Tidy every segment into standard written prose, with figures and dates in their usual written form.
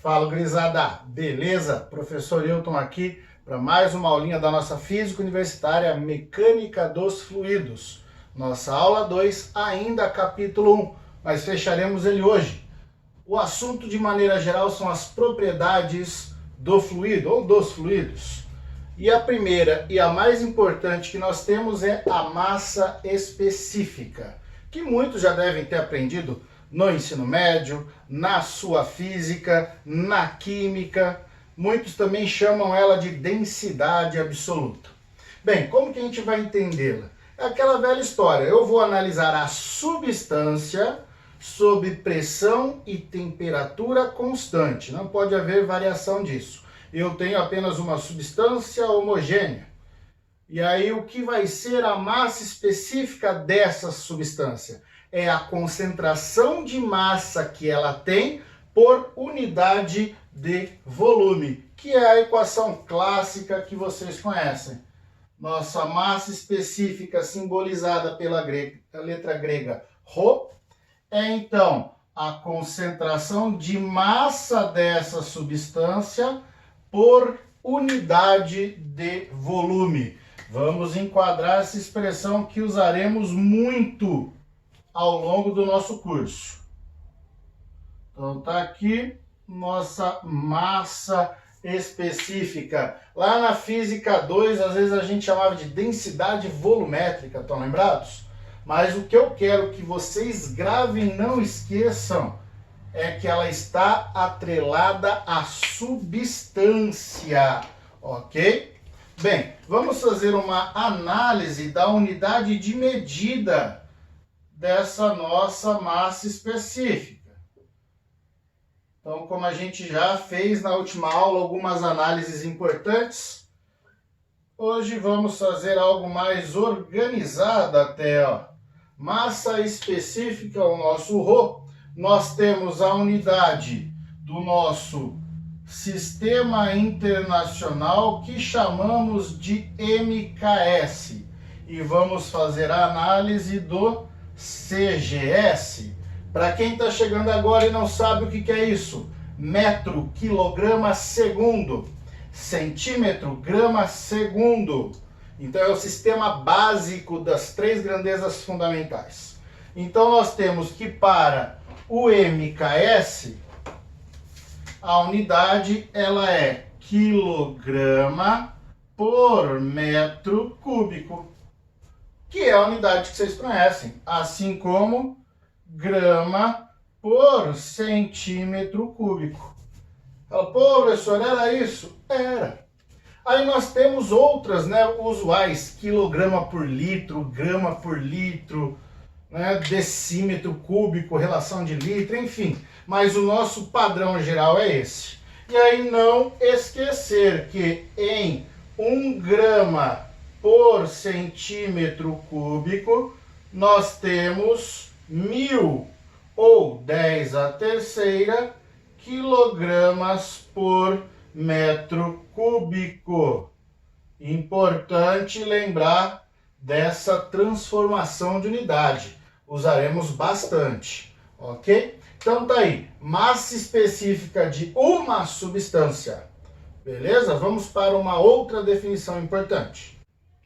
Fala, gurizada! Beleza? Professor Hilton aqui para mais uma aulinha da nossa Física Universitária Mecânica dos Fluidos. Nossa aula 2, ainda capítulo 1, mas fecharemos ele hoje. O assunto, de maneira geral, são as propriedades do fluido ou dos fluidos. E a primeira e a mais importante que nós temos é a massa específica, que muitos já devem ter aprendido no ensino médio, na sua física, na química. Muitos também chamam ela de densidade absoluta. Bem, como que a gente vai entendê-la? É aquela velha história, eu vou analisar a substância sob pressão e temperatura constante. Não pode haver variação disso. Eu tenho apenas uma substância homogênea. E aí o que vai ser a massa específica dessa substância? É a concentração de massa que ela tem por unidade de volume, que é a equação clássica que vocês conhecem. Nossa massa específica, simbolizada pela letra grega ρ, é então a concentração de massa dessa substância por unidade de volume. Vamos enquadrar essa expressão que usaremos muito ao longo do nosso curso. Então tá aqui nossa massa específica. Lá na Física 2, às vezes a gente chamava de densidade volumétrica, estão lembrados? Mas o que eu quero que vocês gravem e não esqueçam é que ela está atrelada à substância, ok? Bem, vamos fazer uma análise da unidade de medida dessa nossa massa específica. Então, como a gente já fez na última aula algumas análises importantes, hoje vamos fazer algo mais organizado até, ó. Massa específica, o nosso ρ, nós temos a unidade do nosso Sistema Internacional que chamamos de MKS. E vamos fazer a análise do CGS. Para quem está chegando agora e não sabe o que é isso, metro, quilograma, segundo, centímetro, grama, segundo. Então é o sistema básico das três grandezas fundamentais. Então nós temos que para o MKS, a unidade ela é quilograma por metro cúbico, que é a unidade que vocês conhecem, assim como grama por centímetro cúbico. Fala, pô, professor, era isso? Era. Aí nós temos outras, né, usuais, quilograma por litro, grama por litro, né, decímetro cúbico, relação de litro, enfim. Mas o nosso padrão geral é esse. E aí não esquecer que em 1 grama por centímetro cúbico, nós temos 1000 ou 10 à terceira quilogramas por metro cúbico. Importante lembrar dessa transformação de unidade. Usaremos bastante, ok? Então tá aí, massa específica de uma substância. Beleza? Vamos para uma outra definição importante.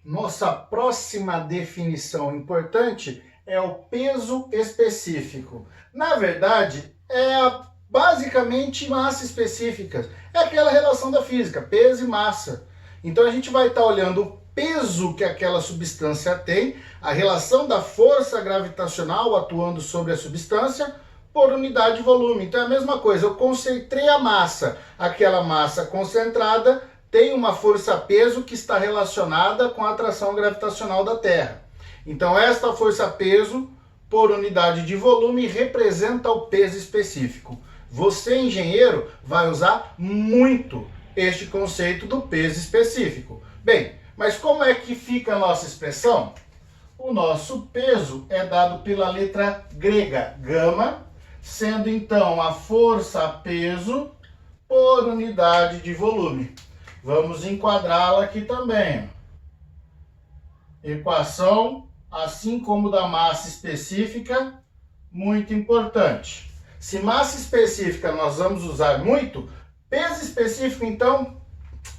Nossa próxima definição importante é o peso específico. Na verdade, basicamente massa específica. É aquela relação da física, peso e massa. Então a gente vai estar olhando o peso que aquela substância tem, a relação da força gravitacional atuando sobre a substância por unidade de volume. Então é a mesma coisa, eu concentrei a massa, aquela massa concentrada tem uma força-peso que está relacionada com a atração gravitacional da Terra. Então esta força-peso por unidade de volume representa o peso específico. Você, engenheiro, vai usar muito este conceito do peso específico. Bem, mas como é que fica a nossa expressão? O nosso peso é dado pela letra grega gama, sendo então a força-peso por unidade de volume. Vamos enquadrá-la aqui também. Equação, assim como da massa específica, muito importante. Se massa específica nós vamos usar muito, peso específico, então,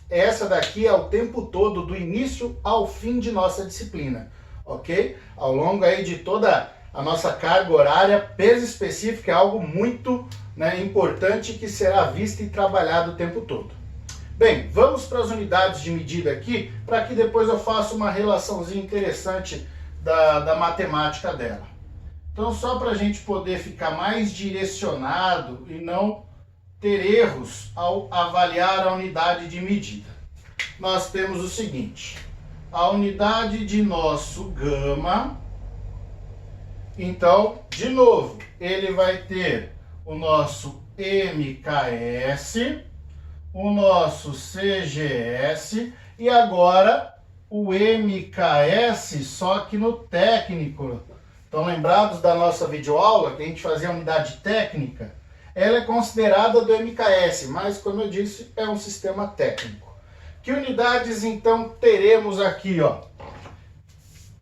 essa daqui é o tempo todo, do início ao fim de nossa disciplina, ok? Ao longo aí de toda a nossa carga horária, peso específico é algo muito, né, importante que será visto e trabalhado o tempo todo. Bem, vamos para as unidades de medida aqui, para que depois eu faça uma relaçãozinha interessante da matemática dela. Então, só para a gente poder ficar mais direcionado e não ter erros ao avaliar a unidade de medida. Nós temos o seguinte: a unidade de nosso gama, então, de novo, ele vai ter o nosso MKS, o nosso CGS e agora o MKS, só que no técnico. Estão lembrados da nossa videoaula, que a gente fazia a unidade técnica? Ela é considerada do MKS, mas, como eu disse, é um sistema técnico. Que unidades, então, teremos aqui, ó?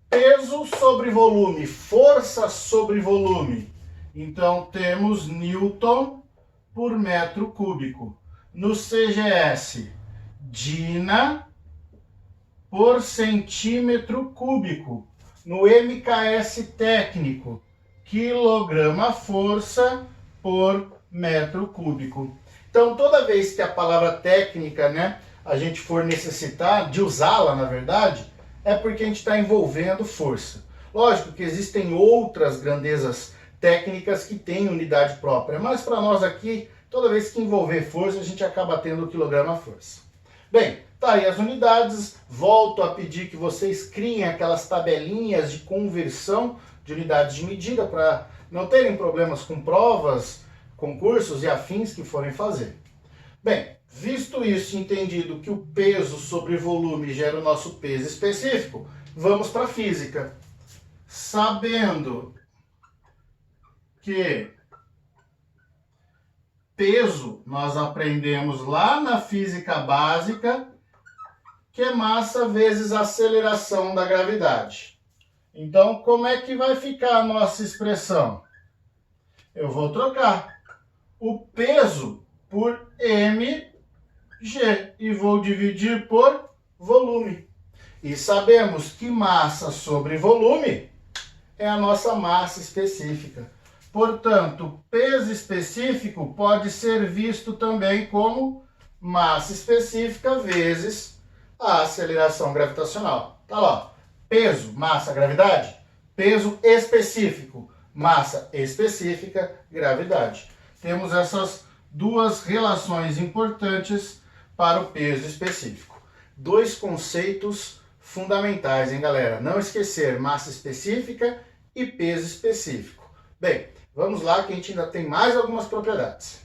Peso sobre volume, força sobre volume. Então, temos Newton por metro cúbico. No CGS, Dina por centímetro cúbico. No MKS técnico, quilograma-força por metro cúbico. Então, toda vez que a palavra técnica, né, a gente for necessitar de usá-la, na verdade, é porque a gente está envolvendo força. Lógico que existem outras grandezas técnicas que têm unidade própria, mas para nós aqui, toda vez que envolver força, a gente acaba tendo o quilograma-força. Bem, tá aí as unidades. Volto a pedir que vocês criem aquelas tabelinhas de conversão de unidades de medida para não terem problemas com provas, concursos e afins que forem fazer. Bem, visto isso, entendido que o peso sobre volume gera o nosso peso específico, vamos para a física. Sabendo que peso nós aprendemos lá na física básica, que é massa vezes aceleração da gravidade. Então, como é que vai ficar a nossa expressão? Eu vou trocar o peso por mg e vou dividir por volume. E sabemos que massa sobre volume é a nossa massa específica. Portanto, peso específico pode ser visto também como massa específica vezes a aceleração gravitacional. Tá lá, peso, massa, gravidade. Peso específico, massa específica, gravidade. Temos essas duas relações importantes para o peso específico. Dois conceitos fundamentais, hein, galera? Não esquecer massa específica e peso específico. Bem, vamos lá que a gente ainda tem mais algumas propriedades.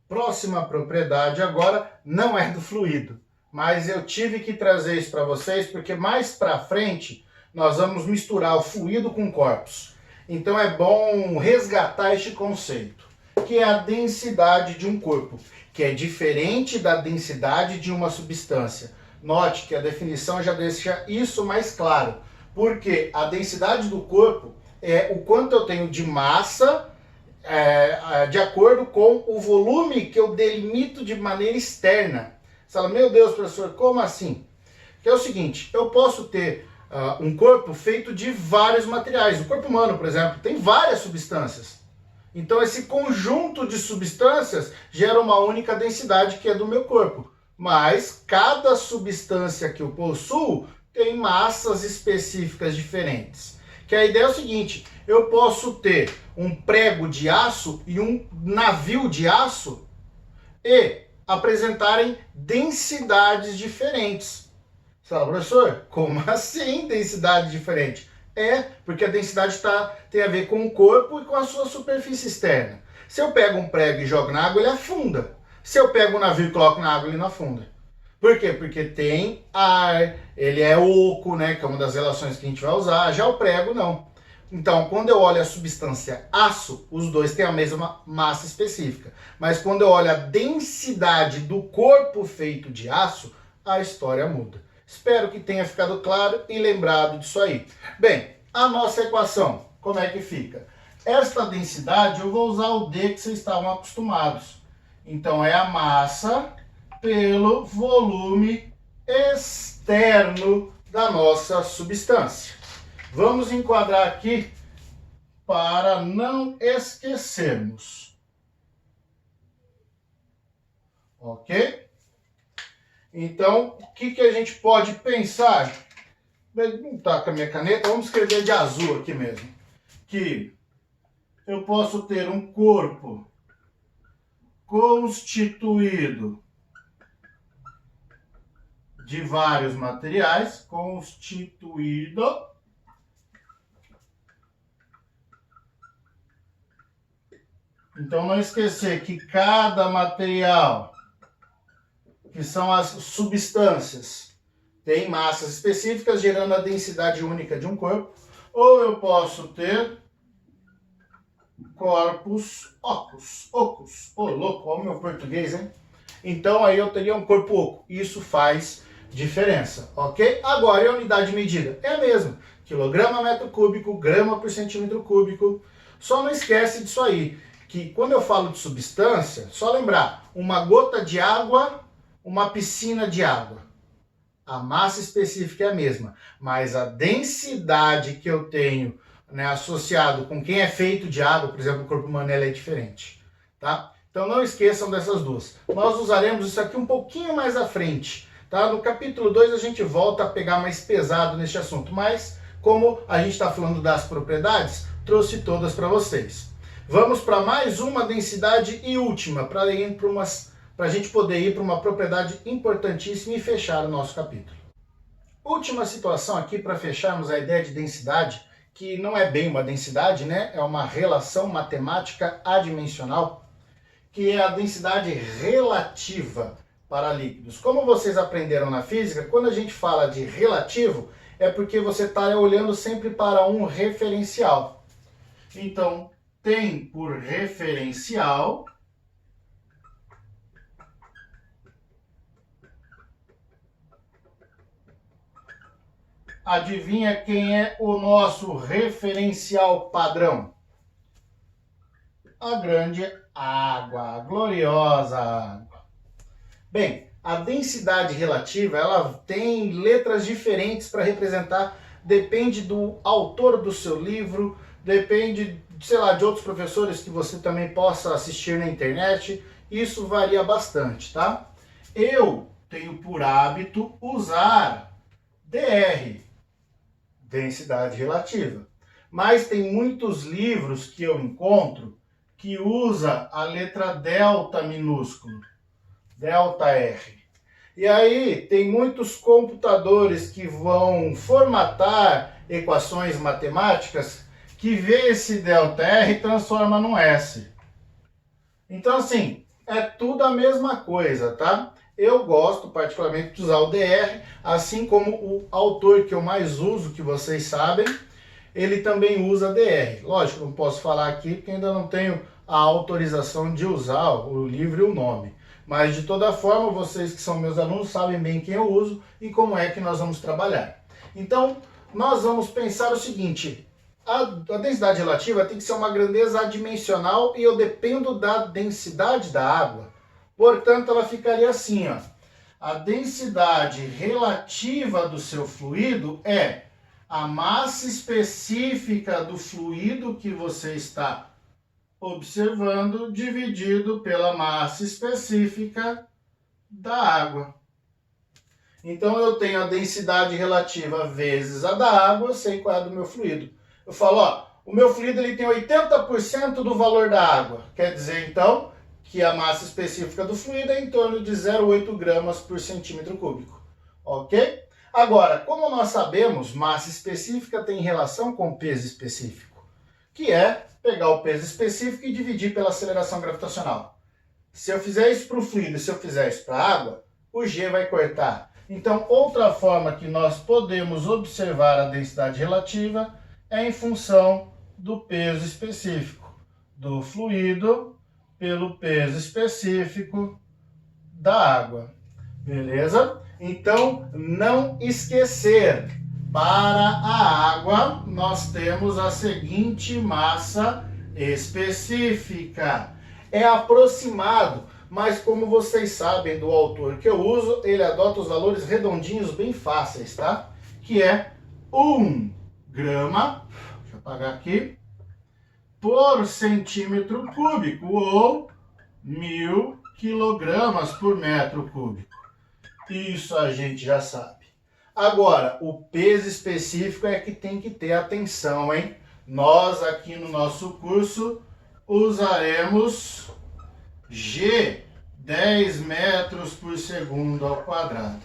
Próxima propriedade agora não é do fluido, mas eu tive que trazer isso para vocês porque mais para frente nós vamos misturar o fluido com corpos. Então é bom resgatar este conceito, que é a densidade de um corpo, que é diferente da densidade de uma substância. Note que a definição já deixa isso mais claro, porque a densidade do corpo é o quanto eu tenho de massa de acordo com o volume que eu delimito de maneira externa. Você fala, meu Deus, professor, como assim? Que é o seguinte, eu posso ter um corpo feito de vários materiais. O corpo humano, por exemplo, tem várias substâncias. Então esse conjunto de substâncias gera uma única densidade que é do meu corpo. Mas cada substância que eu possuo tem massas específicas diferentes. Que a ideia é o seguinte, eu posso ter um prego de aço e um navio de aço e apresentarem densidades diferentes. Você fala, professor, como assim densidade diferente? É, porque a densidade tem a ver com o corpo e com a sua superfície externa. Se eu pego um prego e jogo na água, ele afunda. Se eu pego um navio e coloco na água, ele não afunda. Por quê? Porque tem ar, ele é oco, né, que é uma das relações que a gente vai usar. Já o prego, não. Então, quando eu olho a substância aço, os dois têm a mesma massa específica. Mas quando eu olho a densidade do corpo feito de aço, a história muda. Espero que tenha ficado claro e lembrado disso aí. Bem, a nossa equação, como é que fica? Esta densidade eu vou usar o D que vocês estavam acostumados. Então é a massa pelo volume externo da nossa substância. Vamos enquadrar aqui para não esquecermos. Ok? Então, o que a gente pode pensar? Não está com a minha caneta, vamos escrever de azul aqui mesmo. Que eu posso ter um corpo constituído de vários materiais, constituído então não esquecer que cada material, que são as substâncias, tem massas específicas gerando a densidade única de um corpo, ou eu posso ter corpos ocos. Ô, louco, olha o meu português, hein? Então aí eu teria um corpo oco. Isso faz diferença, ok? Agora, e a unidade de medida? É a mesma. Quilograma metro cúbico, grama por centímetro cúbico. Só não esquece disso aí, que quando eu falo de substância, só lembrar, uma gota de água, uma piscina de água. A massa específica é a mesma, mas a densidade que eu tenho, né, associado com quem é feito de água, por exemplo, o corpo humano, é diferente, tá? Então não esqueçam dessas duas. Nós usaremos isso aqui um pouquinho mais à frente, tá? No capítulo 2 a gente volta a pegar mais pesado neste assunto, mas como a gente está falando das propriedades, trouxe todas para vocês. Vamos para mais uma densidade e última, para a gente poder ir para uma propriedade importantíssima e fechar o nosso capítulo. Última situação aqui para fecharmos a ideia de densidade, que não é bem uma densidade, né? É uma relação matemática adimensional, que é a densidade relativa para líquidos. Como vocês aprenderam na física, quando a gente fala de relativo, é porque você está olhando sempre para um referencial. Então, tem por referencial adivinha quem é o nosso referencial padrão? A grande água, a gloriosa água. Bem, a densidade relativa, ela tem letras diferentes para representar, depende do autor do seu livro, depende, sei lá, de outros professores que você também possa assistir na internet, isso varia bastante, tá? Eu tenho por hábito usar DR, densidade relativa. Mas tem muitos livros que eu encontro que usa a letra delta minúsculo, delta R. E aí tem muitos computadores que vão formatar equações matemáticas que vê esse delta R e transforma num S. Então assim, é tudo a mesma coisa, tá? Eu gosto particularmente de usar o DR, assim como o autor que eu mais uso, que vocês sabem, ele também usa DR. Lógico, não posso falar aqui porque ainda não tenho a autorização de usar o livro e o nome. Mas de toda forma, vocês que são meus alunos sabem bem quem eu uso e como é que nós vamos trabalhar. Então, nós vamos pensar o seguinte, a densidade relativa tem que ser uma grandeza adimensional e eu dependo da densidade da água. Portanto, ela ficaria assim, ó. A densidade relativa do seu fluido é a massa específica do fluido que você está observando dividido pela massa específica da água. Então, eu tenho a densidade relativa vezes a da água, eu sei qual é a do meu fluido. Eu falo, ó, o meu fluido ele tem 80% do valor da água. Quer dizer, então, que a massa específica do fluido é em torno de 0,8 gramas por centímetro cúbico. Ok? Agora, como nós sabemos, massa específica tem relação com peso específico, que é pegar o peso específico e dividir pela aceleração gravitacional. Se eu fizer isso para o fluido e se eu fizer isso para a água, o G vai cortar. Então, outra forma que nós podemos observar a densidade relativa é em função do peso específico do fluido pelo peso específico da água. Beleza? Então, não esquecer, para a água nós temos a seguinte massa específica. É aproximado, mas como vocês sabem do autor que eu uso, ele adota os valores redondinhos bem fáceis, tá? Que é 1 grama, deixa eu apagar aqui, por centímetro cúbico, ou 1000 quilogramas por metro cúbico. Isso a gente já sabe. Agora, o peso específico é que tem que ter atenção, hein? Nós aqui no nosso curso usaremos G, 10 metros por segundo ao quadrado.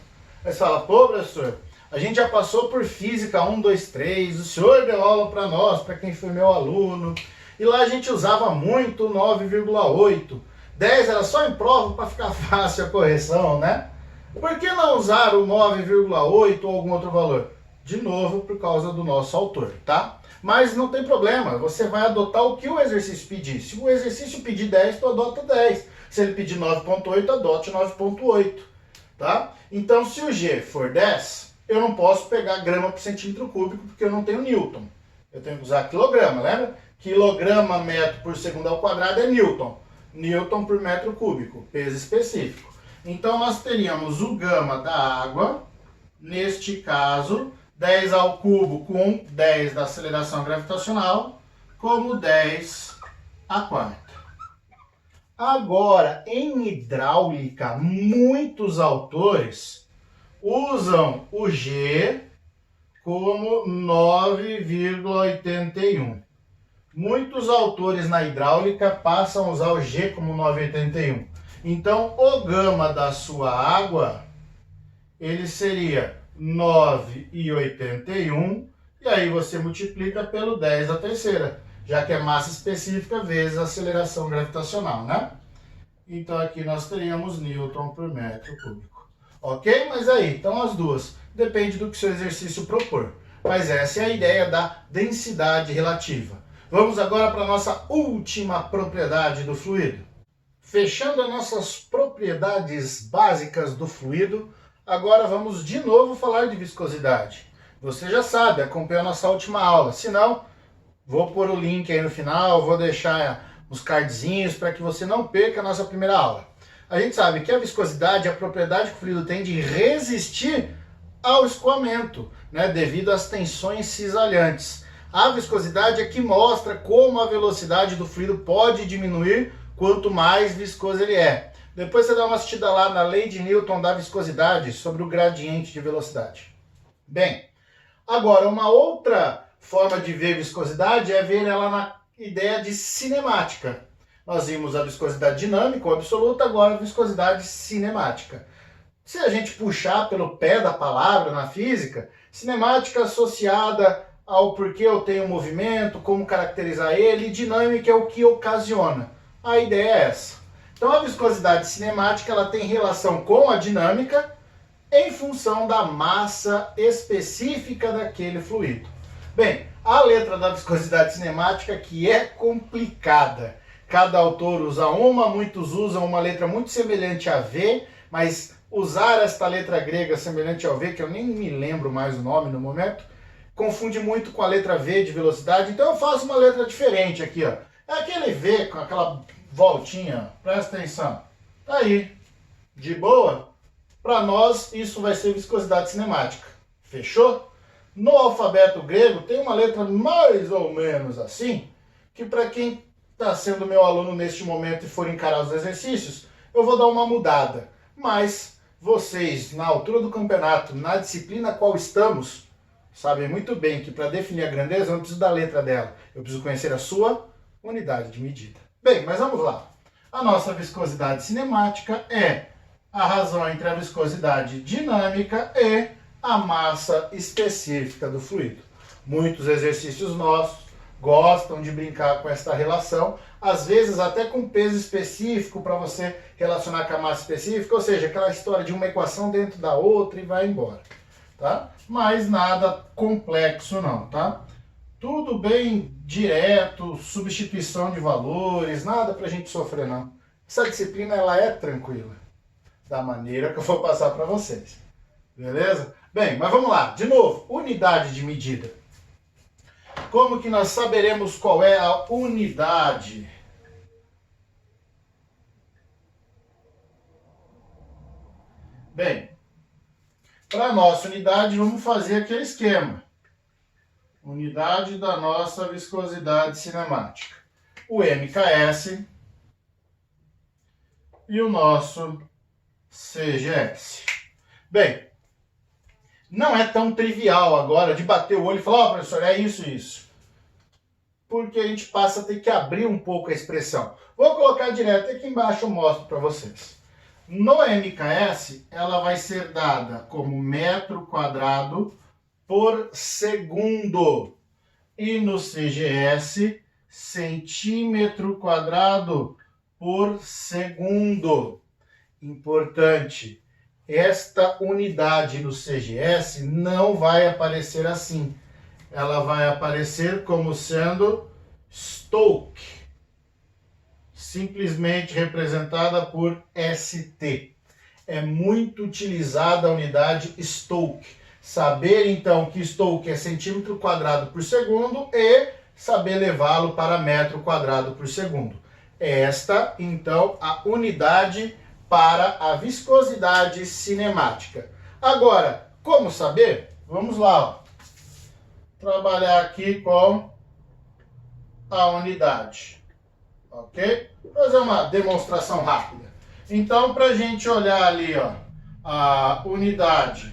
Aí você fala, pô, professor, a gente já passou por física 1, 2, 3, o senhor deu aula para nós, para quem foi meu aluno, e lá a gente usava muito 9,8. 10 era só em prova para ficar fácil a correção, né? Por que não usar o 9,8 ou algum outro valor? De novo, por causa do nosso autor, tá? Mas não tem problema, você vai adotar o que o exercício pedir. Se o exercício pedir 10, tu adota 10. Se ele pedir 9,8, adote 9,8, tá? Então, se o G for 10, eu não posso pegar grama por centímetro cúbico, porque eu não tenho Newton. Eu tenho que usar quilograma, lembra? Quilograma metro por segundo ao quadrado é Newton. Newton por metro cúbico, peso específico. Então, nós teríamos o gama da água, neste caso, 10 ao cubo com 10 da aceleração gravitacional, como 10 à quarta. Agora, em hidráulica, muitos autores usam o G como 9,81. Muitos autores na hidráulica passam a usar o G como 9,81. Então, o gama da sua água, ele seria 9,81, e aí você multiplica pelo 10 à terceira, já que é massa específica vezes a aceleração gravitacional, né? Então aqui nós teríamos Newton por metro cúbico. Ok? Mas aí, então as duas. Depende do que seu exercício propor. Mas essa é a ideia da densidade relativa. Vamos agora para a nossa última propriedade do fluido. Fechando as nossas propriedades básicas do fluido, agora vamos de novo falar de viscosidade. Você já sabe, acompanha a nossa última aula. Se não, vou pôr o link aí no final, vou deixar os cardzinhos para que você não perca a nossa primeira aula. A gente sabe que a viscosidade é a propriedade que o fluido tem de resistir ao escoamento, né, devido às tensões cisalhantes. A viscosidade é que mostra como a velocidade do fluido pode diminuir quanto mais viscoso ele é. Depois você dá uma assistida lá na lei de Newton da viscosidade sobre o gradiente de velocidade. Bem, agora uma outra forma de ver viscosidade é ver ela na ideia de cinemática. Nós vimos a viscosidade dinâmica ou absoluta, agora a viscosidade cinemática. Se a gente puxar pelo pé da palavra na física, cinemática associada ao porquê eu tenho movimento, como caracterizar ele, e dinâmica é o que ocasiona. A ideia é essa. Então a viscosidade cinemática ela tem relação com a dinâmica em função da massa específica daquele fluido. Bem, a letra da viscosidade cinemática que é complicada. Cada autor usa uma, muitos usam uma letra muito semelhante a V, mas usar esta letra grega semelhante ao V, que eu nem me lembro mais o nome no momento, confunde muito com a letra V de velocidade, então eu faço uma letra diferente aqui, ó. É aquele V com aquela voltinha, presta atenção. Tá aí, de boa? Para nós, isso vai ser viscosidade cinemática. Fechou? No alfabeto grego tem uma letra mais ou menos assim, que para quem está sendo meu aluno neste momento e for encarar os exercícios, eu vou dar uma mudada. Mas vocês, na altura do campeonato, na disciplina qual estamos, sabem muito bem que para definir a grandeza eu não preciso da letra dela, eu preciso conhecer a sua unidade de medida. Bem, mas vamos lá. A nossa viscosidade cinemática é a razão entre a viscosidade dinâmica e a massa específica do fluido. Muitos exercícios nossos gostam de brincar com esta relação, às vezes até com peso específico para você relacionar com a massa específica, ou seja, aquela história de uma equação dentro da outra e vai embora, tá? Mas nada complexo não, tá? Tudo bem direto, substituição de valores, nada pra gente sofrer não. Essa disciplina ela é tranquila, da maneira que eu vou passar para vocês. Beleza? Bem, mas vamos lá. De novo, unidade de medida. Como que nós saberemos qual é a unidade? Bem, para a nossa unidade, vamos fazer aquele esquema. Unidade da nossa viscosidade cinemática. O MKS e o nosso CGS. Bem, não é tão trivial agora de bater o olho e falar, ó, professor, é isso e isso. Porque a gente passa a ter que abrir um pouco a expressão. Vou colocar direto aqui embaixo, eu mostro para vocês. No MKS, ela vai ser dada como metro quadrado por segundo. E no CGS, centímetro quadrado por segundo. Importante, esta unidade no CGS não vai aparecer assim. Ela vai aparecer como sendo Stoke, simplesmente representada por ST. É muito utilizada a unidade Stoke. Saber então que Stoke é centímetro quadrado por segundo e saber levá-lo para metro quadrado por segundo. Esta, então, a unidade para a viscosidade cinemática. Agora, como saber? Vamos lá, ó. Trabalhar aqui com a unidade, ok? Fazer uma demonstração rápida. Então, para a gente olhar ali, ó, a unidade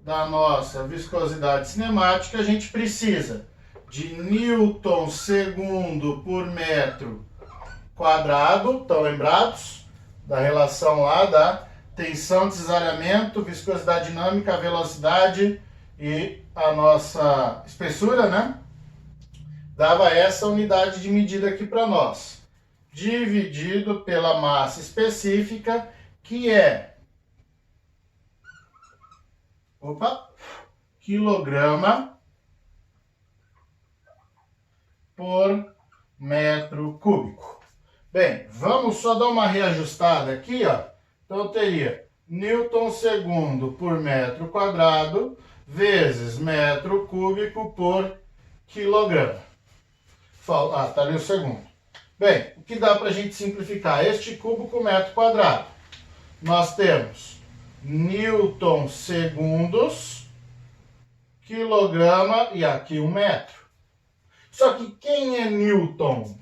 da nossa viscosidade cinemática, a gente precisa de Newton segundo por metro quadrado. Estão lembrados da relação lá da tensão, desaramento, viscosidade dinâmica, velocidade e a nossa espessura, né? Dava essa unidade de medida aqui para nós. Dividido pela massa específica, que é quilograma por metro cúbico. Bem, vamos só dar uma reajustada aqui, ó. Então eu teria Newton segundo por metro quadrado vezes metro cúbico por quilograma. Ah, tá ali o segundo. Bem, o que dá para a gente simplificar? Este cubo com metro quadrado. Nós temos Newton segundos, quilograma e aqui um metro. Só que quem é Newton?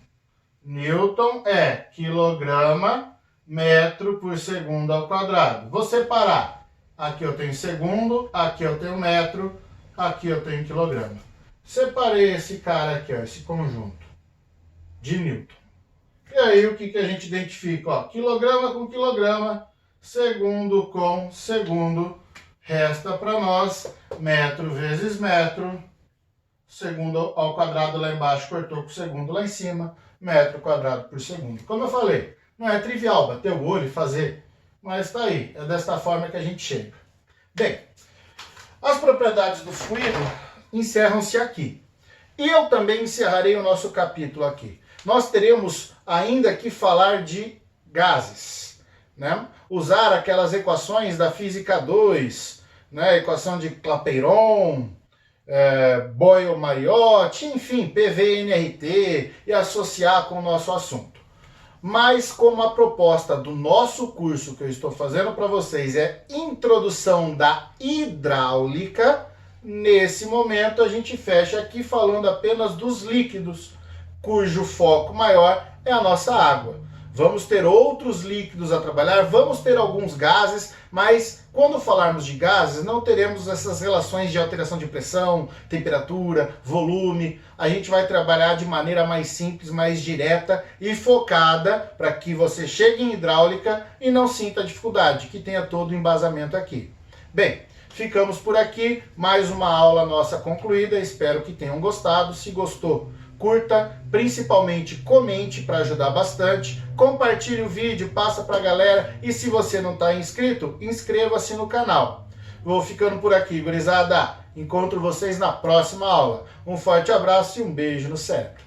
Newton é quilograma metro por segundo ao quadrado. Vou separar. Aqui eu tenho segundo, aqui eu tenho metro, aqui eu tenho quilograma. Separei esse cara aqui, ó, esse conjunto de Newton. E aí o que a gente identifica? Ó, quilograma com quilograma, segundo com segundo, resta para nós metro vezes metro, segundo ao quadrado lá embaixo, cortou com segundo lá em cima, metro quadrado por segundo. Como eu falei, não é trivial bater o olho e fazer, mas está aí, é desta forma que a gente chega. Bem, as propriedades do fluido encerram-se aqui. E eu também encerrarei o nosso capítulo aqui. Nós teremos ainda que falar de gases, né? Usar aquelas equações da física 2, né? Equação de Clapeyron, Boyle-Mariotti, enfim, PV-NRT, e associar com o nosso assunto. Mas como a proposta do nosso curso que eu estou fazendo para vocês é introdução da hidráulica, nesse momento a gente fecha aqui falando apenas dos líquidos, cujo foco maior é a nossa água. Vamos ter outros líquidos a trabalhar, vamos ter alguns gases, mas quando falarmos de gases, não teremos essas relações de alteração de pressão, temperatura, volume. A gente vai trabalhar de maneira mais simples, mais direta e focada para que você chegue em hidráulica e não sinta dificuldade, que tenha todo o embasamento aqui. Bem, ficamos por aqui, mais uma aula nossa concluída, espero que tenham gostado. Se gostou, curta, principalmente comente para ajudar bastante, compartilhe o vídeo, passa para a galera e se você não está inscrito, inscreva-se no canal. Vou ficando por aqui, gurizada. Encontro vocês na próxima aula. Um forte abraço e um beijo no cérebro.